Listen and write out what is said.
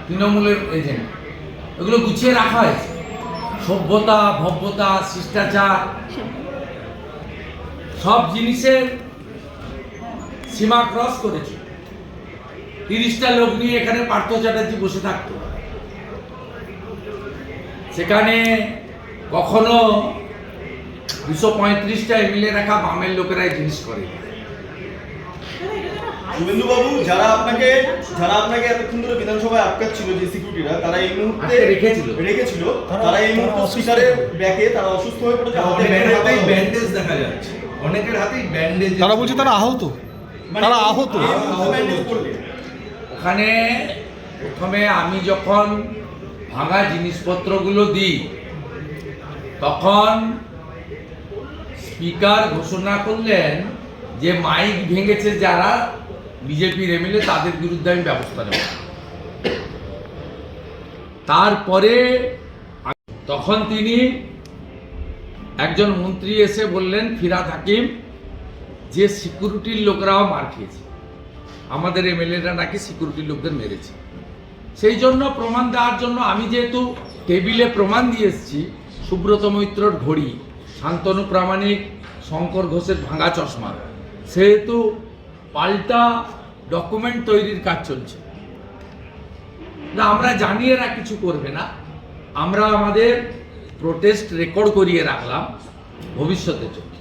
তৃণমূলের এজেন্ট, এগুলো গুছিয়ে রাখা হয়েছে। সভ্যতা, ভব্যতা, শিষ্টাচার সব জিনিসের সীমা ক্রস করেছে। 30টা লোক নিয়ে এখানে পার্থ চ্যাটার্জি বসে থাকতো, সেখানে কখনো 235টা এমএলএ রাখা বামের লোকেরাই জিনিস করে। শুভেন্দু বাবু, যারা আপনাকে এতক্ষণ ধরে বিধানসভায় আটকাচ্ছিল যে সিকিউরিটিরা, তারা এই মুহূর্তে রেখেছিল তারা এই মুহূর্তে স্পিকারের ব্যাকে তারা অসুস্থ হয়ে পড়েছে। হাতেই ব্যান্ডেজ দেখা যাচ্ছে, অনেকের হাতেই ব্যান্ডেজ। তারা বলছে তারা আহত, তারা আহত। ওখানে প্রথমে আমি যখন ভাঙা জিনিসপত্রগুলো দিই, তখন স্পিকার ঘোষণা করলেন যে মাইক ভেঙেছে যারা বিজেপির এমএলএ, তাদের বিরুদ্ধে আমি ব্যবস্থা নেব। তারপরে তখন তিনি একজন মন্ত্রী এসে বললেন, ফিরহাদ হাকিম, যে সিকিউরিটির লোকরাও মার খেয়েছে, আমাদের এমএলএরা নাকি সিকিউরিটির লোকদের মেরেছে। সেই জন্য প্রমাণ দেওয়ার জন্য আমি যেহেতু টেবিলে প্রমাণ দিয়ে এসেছি, সুব্রত মৈত্রর ঘড়ি, শান্তনু প্রামাণিক, শঙ্কর ঘোষের ভাঙা চশমা, সেহেতু পাল্টা ডকুমেন্ট তৈরির কাজ চলছে। না, আমরা জানি এরা কিছু করবে না, আমরা আমাদের প্রোটেস্ট রেকর্ড করিয়ে রাখলাম ভবিষ্যতে চলছে।